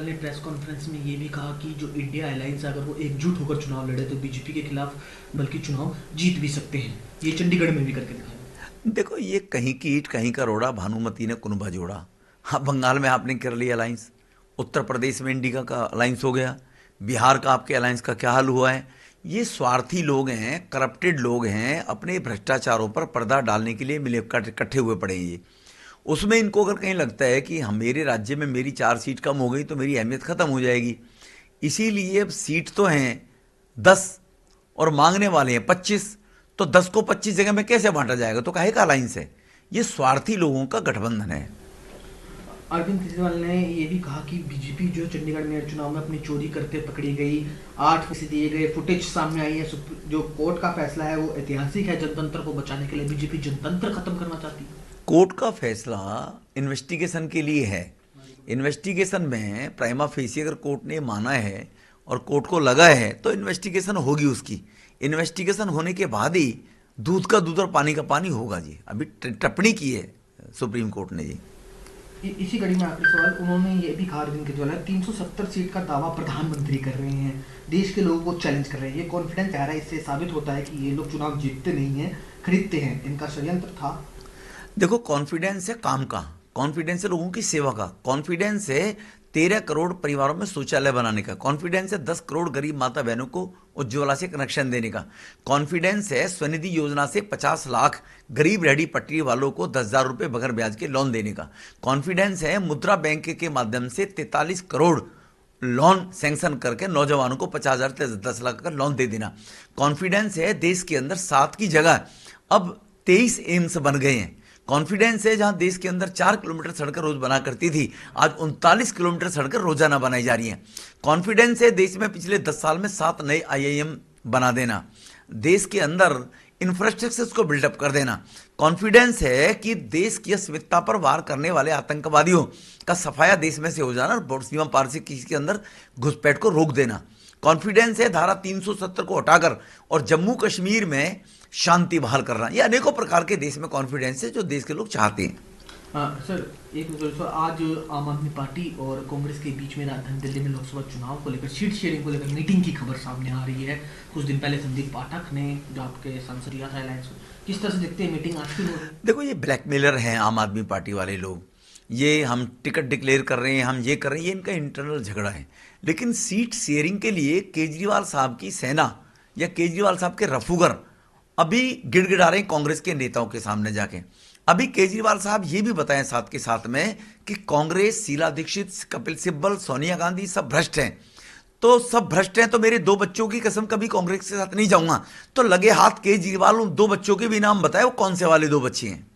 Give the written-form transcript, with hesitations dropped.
ने press conference में ये भी कहा कि जो इंडिया अलायंस है, अगर वो एकजुट होकर चुनाव लड़े तो बीजेपी के खिलाफ बल्कि चुनाव जीत भी सकते हैं। ये चंडीगढ़ में भी करके दिखाया। देखो, ये कहीं की ईंट कहीं का रोड़ा, भानुमति ने कुनबा जोड़ा। हाँ, बंगाल में आपने कर ली अलायंस, उत्तर प्रदेश में इंडिका का अलायंस हो गया, बिहार का आपके अलायंस का क्या हाल हुआ है। ये स्वार्थी लोग हैं, करप्टेड लोग हैं, अपने भ्रष्टाचारों पर पर्दा डालने के लिए मिले इकट्ठे हुए पड़े हैं ये। उसमें इनको अगर कहीं लगता है कि हम मेरे राज्य में मेरी 4 सीट कम हो गई तो मेरी अहमियत खत्म हो जाएगी, इसीलिए अब सीट तो हैं 10 और मांगने वाले हैं 25, तो 10 को 25 जगह में कैसे बांटा जाएगा, तो काहे का अलायंस है। ये स्वार्थी लोगों का गठबंधन है। अरविंद केजरीवाल ने ये भी कहा कि बीजेपी जो चंडीगढ़ मेयर चुनाव में अपनी चोरी करते पकड़ी गई, 8 में से दिए गए फुटेज सामने आई है, जो कोर्ट का फैसला है वो ऐतिहासिक है। जनतंत्र को बचाने के लिए बीजेपी जनतंत्र खत्म करना चाहती है। कोर्ट का फैसला इन्वेस्टिगेशन के लिए है। इन्वेस्टिगेशन में प्राइमा फेसी अगर कोर्ट ने माना है और कोर्ट को लगा है तो इन्वेस्टिगेशन होगी उसकी। इन्वेस्टिगेशन होने के बाद ही दूध का दूध और पानी का पानी होगा जी। अभी टिप्पणी की है सुप्रीम कोर्ट ने जी। इसी कड़ी में आखिरी सवाल, उन्होंने ये भी कहा अरविंद केजरीवाल 370 सीट का दावा प्रधानमंत्री कर रहे हैं, देश के लोगों को चैलेंज कर रहे हैं। ये कॉन्फिडेंस आ रहा है, इससे साबित होता है कि ये लोग चुनाव जीतते नहीं हैं, खरीदते हैं। इनका षड्यंत्र था। देखो, कॉन्फिडेंस है काम का, कॉन्फिडेंस है लोगों की सेवा का, कॉन्फिडेंस है 13 करोड़ परिवारों में शौचालय बनाने का, कॉन्फिडेंस है 10 करोड़ गरीब माता बहनों को उज्ज्वला से कनेक्शन देने का, कॉन्फिडेंस है स्वनिधि योजना से 50 लाख गरीब रेहड़ी पटरी वालों को 10,000 रुपये बगैर ब्याज के लोन देने का, कॉन्फिडेंस है मुद्रा बैंक के माध्यम से 43 करोड़ लोन सैंक्शन करके नौजवानों को 50,000 से 10 लाख का लोन दे देना, कॉन्फिडेंस है देश के अंदर 7 की जगह अब 23 एम्स बन गए हैं, कॉन्फिडेंस है जहां देश के अंदर 4 किलोमीटर सड़कें रोज बना करती थी आज 39 किलोमीटर सड़कें रोजाना बनाई जा रही हैं, कॉन्फिडेंस है देश में पिछले 10 साल में 7 नए आईआईएम बना देना, देश के अंदर इंफ्रास्ट्रक्चर को बिल्डअप कर देना, कॉन्फिडेंस है कि देश की अस्मिता पर वार करने वाले आतंकवादियों का सफाया देश में से हो जाना और सीमा पार से किसी के अंदर घुसपैठ को रोक देना, कॉन्फिडेंस है धारा 370 को हटाकर और जम्मू कश्मीर में शांति बहाल करना। ये अनेकों प्रकार के देश में कॉन्फिडेंस है जो देश के लोग चाहते हैं। सर, एक मिनट सर, आज आम आदमी पार्टी और कांग्रेस के बीच में राजधानी दिल्ली में लोकसभा चुनाव को लेकर सीट शेयरिंग को लेकर मीटिंग की खबर सामने आ रही है। कुछ दिन पहले संदीप पाठक ने, जो आपके सांसद रिया था अलायंस, किस तरह से देखते हैं मीटिंग आज की? देखो, ये ब्लैकमेलर हैं आम आदमी पार्टी वाले लोग, ये हम टिकट डिक्लेयर कर रहे हैं, हम ये कर रहे हैं, ये इनका इंटरनल झगड़ा है। लेकिन सीट शेयरिंग के लिए केजरीवाल साहब की सेना या केजरीवाल साहब के रफूगर अभी गिड़गिड़ा रहे हैं कांग्रेस के नेताओं के सामने जाके। अभी केजरीवाल साहब ये भी बताएं साथ के साथ में कि कांग्रेस, शीला दीक्षित, कपिल सिब्बल, सोनिया गांधी सब भ्रष्ट हैं। तो सब भ्रष्ट हैं तो मेरे 2 बच्चों की कसम कभी कांग्रेस के साथ नहीं जाऊंगा। तो लगे हाथ केजरीवाल उन 2 बच्चों के भी नाम बताए, वो कौन से वाले 2 बच्चे हैं।